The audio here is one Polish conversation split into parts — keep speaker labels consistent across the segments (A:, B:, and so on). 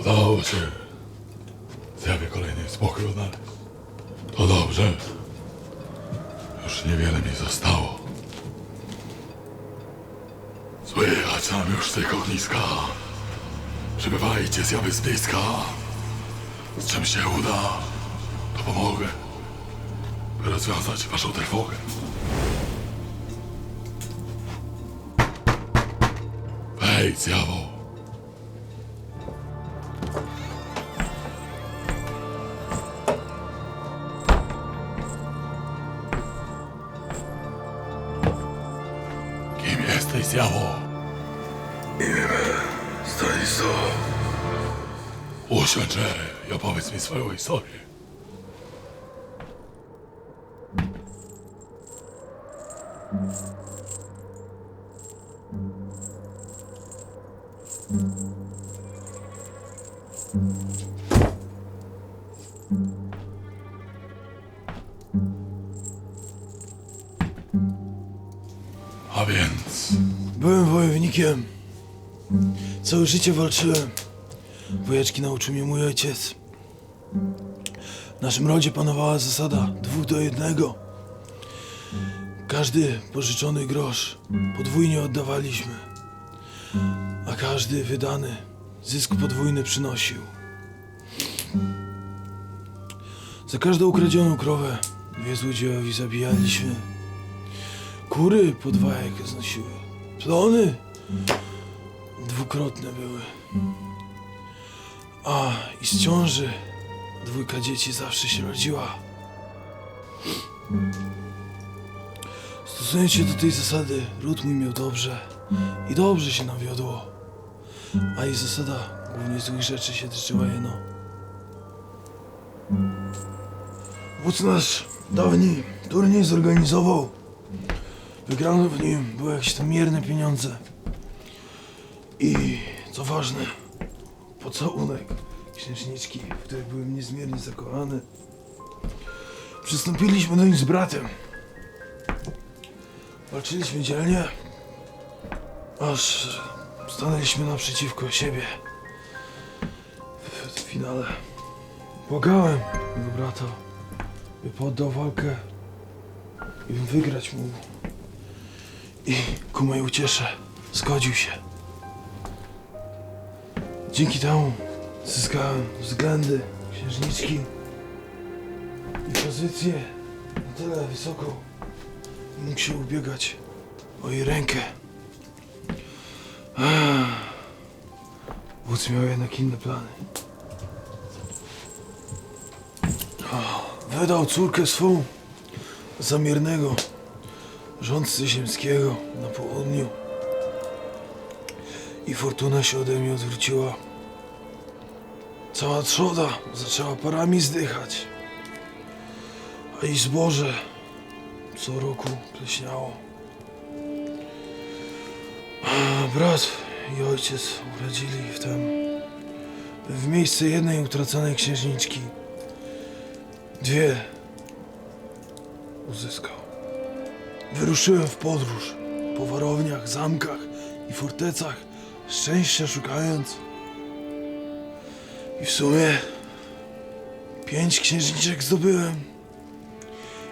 A: Udało się zjawie kolejny spokój odnaleźć. To dobrze. Już niewiele mi zostało. Słychać nam już z tego ogniska. Przybywajcie zjawy z bliska. Z czym się uda, to pomogę, by rozwiązać waszą trwogę. Wejdź, zjawo. Kim jesteś, zjawo?
B: Stanisław.
A: Usiądź i opowiedz mi swoją historię. A więc...
B: Byłem wojownikiem. Całe życie walczyłem. Wojeczki nauczył mnie mój ojciec. W naszym rodzie panowała zasada 2 do 1. Każdy pożyczony grosz podwójnie oddawaliśmy, a każdy wydany zysk podwójny przynosił. Za każdą ukradzioną krowę 2 złodziejowi zabijaliśmy. Kury podwajek znosiły. Plony dwukrotne były. A i z ciąży 2 dzieci zawsze się rodziła. Stosując się do tej zasady, ród mój miał dobrze i dobrze się nam wiodło. A i zasada głównie złych rzeczy się tyczyła jeno. Wódz nasz dawniej turniej zorganizował. Wygrano w nim były jakieś tam mierne pieniądze. I co ważne, pocałunek księżniczki, w której byłem niezmiernie zakochany. Przystąpiliśmy do nich z bratem. Walczyliśmy dzielnie, aż stanęliśmy naprzeciwko siebie. W finale błagałem mego brata, by poddał walkę i bym wygrać mógł. I ku mojej uciesze zgodził się. Dzięki temu zyskałem względy księżniczki i pozycję na tyle wysoką, mógł się ubiegać o jej rękę. Wódz miał jednak inne plany. Wydał córkę swą za miernego rządcy ziemskiego na południu i fortuna się ode mnie odwróciła. Cała trzoda zaczęła parami zdychać, a i zboże co roku pleśniało. A brat i ojciec uradzili wtem, by w miejsce jednej utraconej księżniczki 2 uzyskał. Wyruszyłem w podróż po warowniach, zamkach i fortecach, szczęścia szukając. I w sumie 5 księżniczek zdobyłem.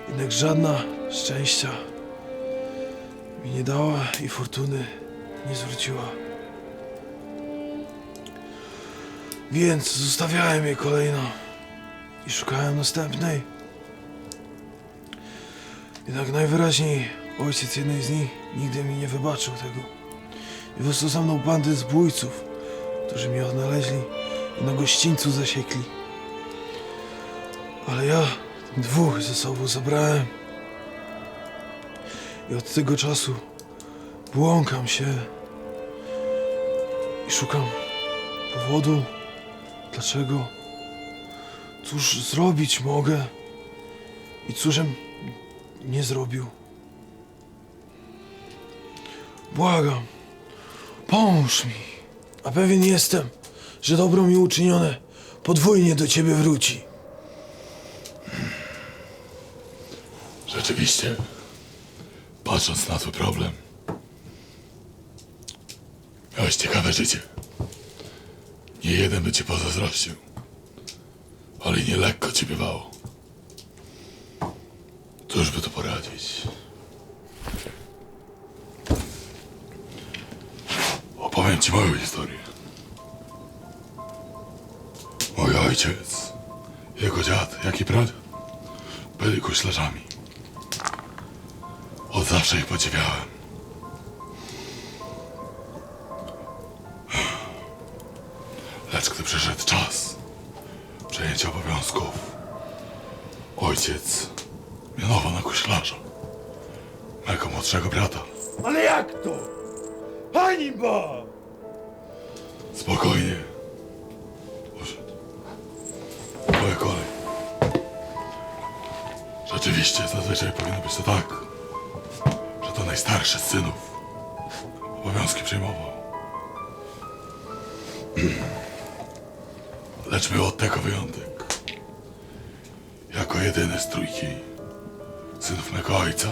B: Jednak żadna szczęścia mi nie dała i fortuny nie zwróciła. Więc zostawiałem je kolejno i szukałem następnej. Jednak najwyraźniej ojciec jednej z nich nigdy mi nie wybaczył tego i wysłał za mną bandę zbójców, którzy mnie odnaleźli i na gościńcu zasiekli. Ale ja 2 ze sobą zabrałem i od tego czasu błąkam się i szukam powodu, dlaczego, cóż zrobić mogę i cóżem nie zrobił. Błagam, pomóż mi, a pewien jestem, że dobro mi uczynione podwójnie do ciebie wróci.
A: Rzeczywiście, patrząc na twój problem, miałeś ciekawe życie. Nie Nie jeden by ci pozazdrościł. Ale nie lekko ci bywało. Cóż by tu poradzić? Opowiem ci moją historię. Mój ojciec, jego dziad, jak i pradziad byli guślarzami. Od zawsze ich podziwiałem. Lecz gdy przyszedł czas przejęcia obowiązków, ojciec mianował na guślarza mego młodszego brata.
B: Ale jak to? Hańba!
A: Spokojnie. Usiądź. Twoja kolej. Rzeczywiście, zazwyczaj powinno być to tak, że to najstarszy z synów obowiązki przejmował. Lecz był od tego wyjątek. Jako jedyny z trójki synów mego ojca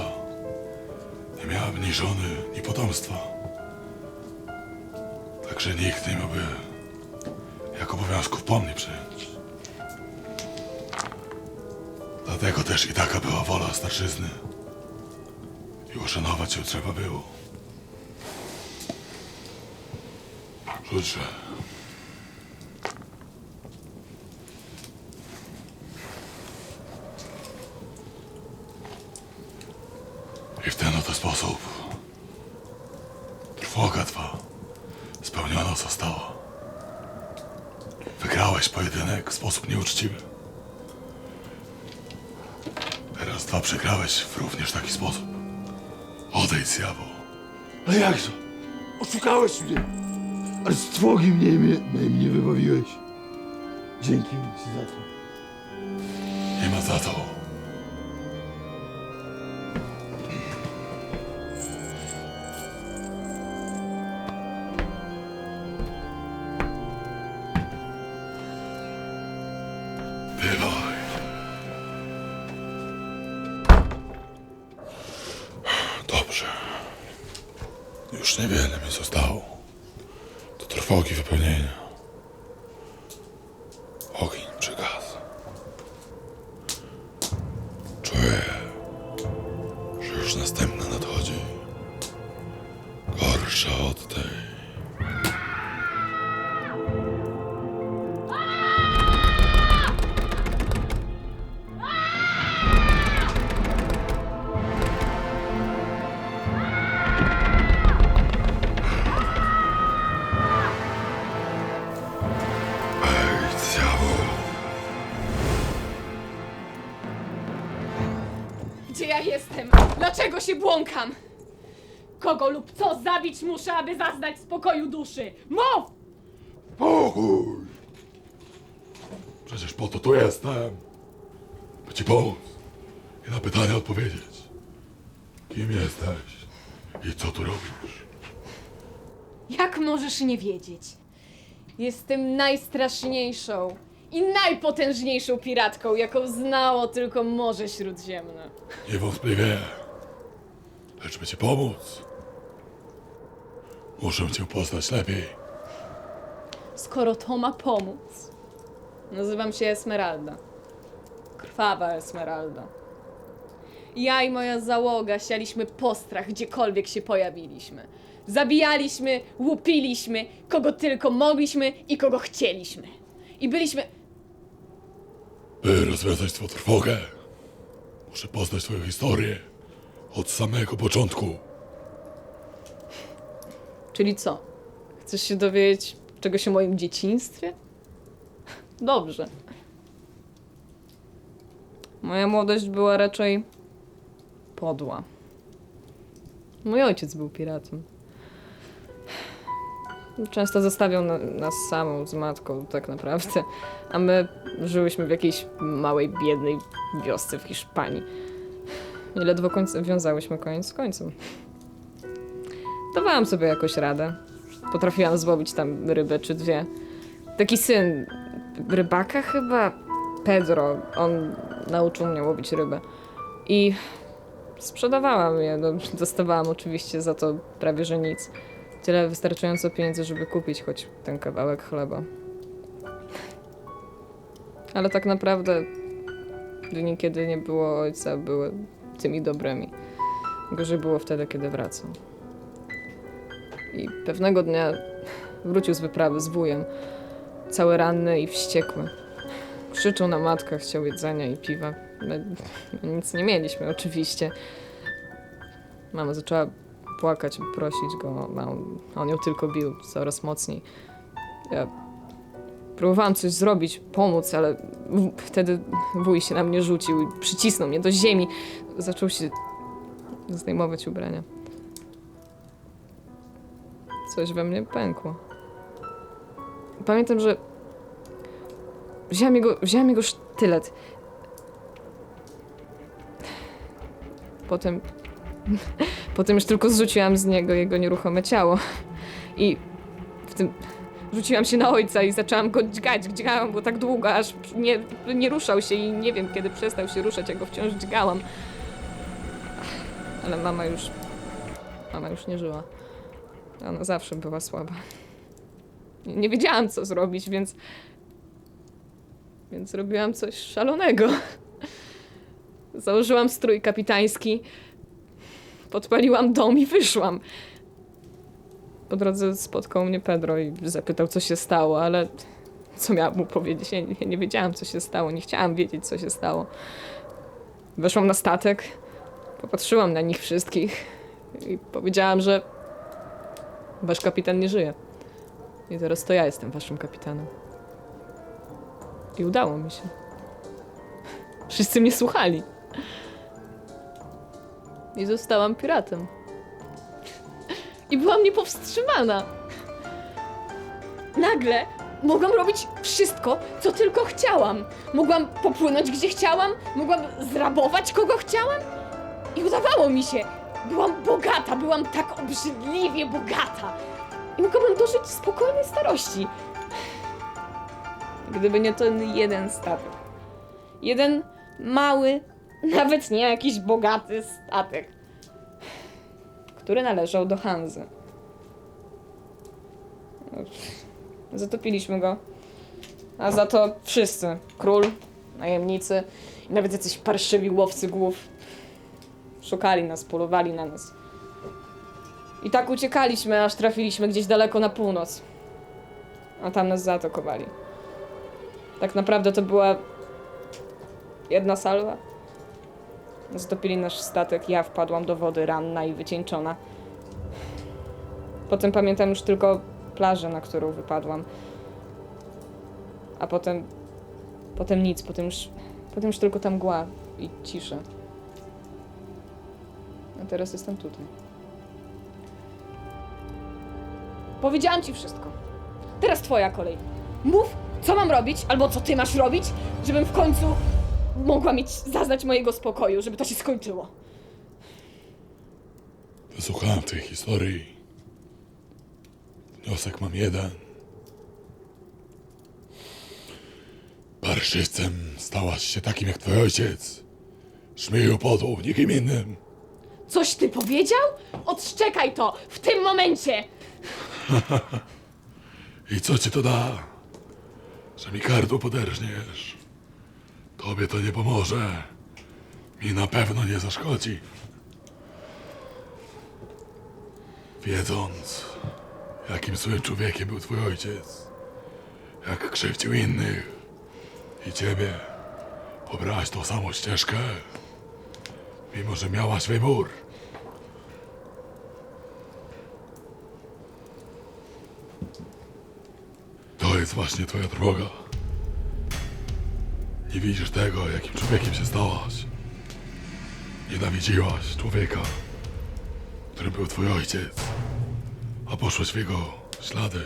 A: nie miałem ni żony, ni potomstwa. Także nikt nie miałby jak obowiązków po mnie przyjąć. Dlatego też i taka była wola starszyzny. I uszanować ją trzeba było. Rzućże. I w ten oto sposób trwoga twa spełniona została. Wygrałeś pojedynek w sposób nieuczciwy. Teraz dwa przegrałeś w również taki sposób. Odejdź z jawu.
B: Ale jakże? Oszukałeś mnie! Ale z trwogi mnie wybawiłeś. Dzięki ci za to.
A: Nie ma za to. Bywaj. Dobrze. Już niewiele mi zostało. Do trwogi wypełnienia. Ogień przygasł. Czuję, że już następna nadchodzi. Gorsza od tej. Ej, zjawu.
C: Gdzie ja jestem? Dlaczego się błąkam? Kogo lub co zabić muszę, aby zaznać spokoju duszy? Mów!
A: Pokój! Przecież po to tu jestem. By ci pomóc i na pytania odpowiedzieć. Kim jesteś i co tu robisz?
C: Jak możesz nie wiedzieć? Jestem najstraszniejszą i najpotężniejszą piratką, jaką znało tylko Morze Śródziemne.
A: Niewątpliwie. Lecz by ci pomóc, muszę cię poznać lepiej.
C: Skoro to ma pomóc, nazywam się Esmeralda. Krwawa Esmeralda. Ja i moja załoga sialiśmy postrach, gdziekolwiek się pojawiliśmy. Zabijaliśmy, łupiliśmy, kogo tylko mogliśmy i kogo chcieliśmy. I byliśmy...
A: By rozwiązać twą trwogę, muszę poznać twoją historię od samego początku.
C: Czyli co? Chcesz się dowiedzieć czegoś o moim dzieciństwie? Dobrze. Moja młodość była raczej podła. Mój ojciec był piratem. Często zostawiał nas samą z matką, tak naprawdę. A my żyłyśmy w jakiejś małej, biednej wiosce w Hiszpanii. I ledwo wiązałyśmy koniec z końcem. Dawałam sobie jakoś radę. Potrafiłam złowić tam rybę czy dwie. Taki syn rybaka chyba, Pedro, on nauczył mnie łowić rybę. I sprzedawałam je, no, dostawałam oczywiście za to prawie że nic. Tyle wystarczająco pieniędzy, żeby kupić choć ten kawałek chleba. Ale tak naprawdę dni, kiedy nie było ojca, były tymi dobrymi. Gorzej było wtedy, kiedy wracał. I pewnego dnia wrócił z wyprawy z wujem, cały ranny i wściekły. Krzyczał na matkę, chciał jedzenia i piwa. My nic nie mieliśmy, oczywiście. Mama zaczęła płakać, prosić go, a on ją tylko bił coraz mocniej. Ja próbowałam coś zrobić, pomóc, ale wtedy wuj się na mnie rzucił i przycisnął mnie do ziemi. Zaczął się zdejmować ubrania. Coś we mnie pękło. Pamiętam, że wziąłem jego sztylet. Potem już tylko zrzuciłam z niego jego nieruchome ciało. I w tym rzuciłam się na ojca i zaczęłam go dźgać. Dźgałam go tak długo, aż nie ruszał się i nie wiem, kiedy przestał się ruszać, ja go wciąż dźgałam. Ale mama już nie żyła. Ona zawsze była słaba. Nie wiedziałam, co zrobić, więc robiłam coś szalonego. Założyłam strój kapitański, podpaliłam dom i wyszłam. Po drodze spotkał mnie Pedro i zapytał, co się stało, ale co miałam mu powiedzieć? Ja nie wiedziałam, co się stało, nie chciałam wiedzieć, co się stało. Weszłam na statek, popatrzyłam na nich wszystkich i powiedziałam, że wasz kapitan nie żyje. I teraz to ja jestem waszym kapitanem. I udało mi się. Wszyscy mnie słuchali. I zostałam piratem. I byłam niepowstrzymana. Nagle mogłam robić wszystko, co tylko chciałam. Mogłam popłynąć, gdzie chciałam, mogłam zrabować, kogo chciałam. I udawało mi się. Byłam bogata, byłam tak obrzydliwie bogata. I mogłabym dożyć spokojnej starości. Gdyby nie ten jeden statek. Jeden mały, nawet nie jakiś bogaty statek, który należał do Hanzy. Zatopiliśmy go. A za to wszyscy. Król, najemnicy i nawet jacyś parszywi łowcy głów szukali nas, polowali na nas. I tak uciekaliśmy, aż trafiliśmy gdzieś daleko na północ. A tam nas zaatakowali. Tak naprawdę to była jedna salwa. Zatopili nasz statek, ja wpadłam do wody ranna i wycieńczona. Potem pamiętam już tylko plażę, na którą wypadłam. A potem nic, potem już tylko ta mgła i cisza. A teraz jestem tutaj. Powiedziałam ci wszystko. Teraz twoja kolej. Mów, co mam robić, albo co ty masz robić, żebym w końcu mogła zaznać mojego spokoju, żeby to się skończyło.
A: Wysłuchałem tej historii. Wniosek mam jeden. Parszywcem stałaś się takim jak twój ojciec. Szmieją podłą, nikim innym.
C: Coś ty powiedział? Odszczekaj to! W tym momencie!
A: I co ci to da? Że mi gardło poderżniesz? Tobie to nie pomoże. Mi na pewno nie zaszkodzi. Wiedząc, jakim złym człowiekiem był twój ojciec, jak krzywdził innych i ciebie, obrałaś tą samą ścieżkę, mimo że miałaś wybór. To jest właśnie twoja droga. Nie widzisz tego, jakim człowiekiem się stałaś. Nienawidziłaś człowieka, którym był twój ojciec, a poszłaś w jego ślady.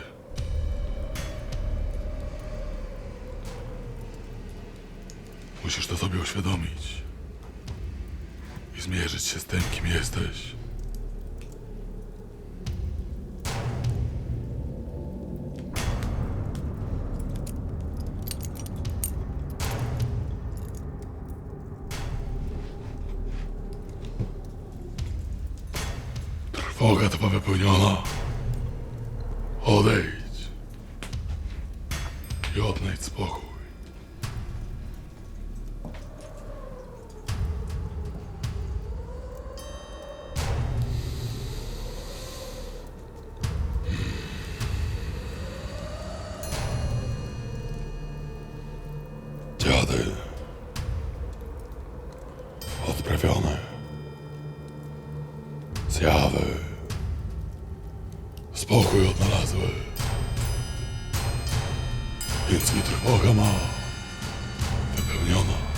A: Musisz to sobie uświadomić i zmierzyć się z tym, kim jesteś. Trwoga twa wypełniona. Odejdź i odnajdź spokój. Obiady odprawione. Zjawy spokój odnalazły. Więc i trwoga ma wypełniona.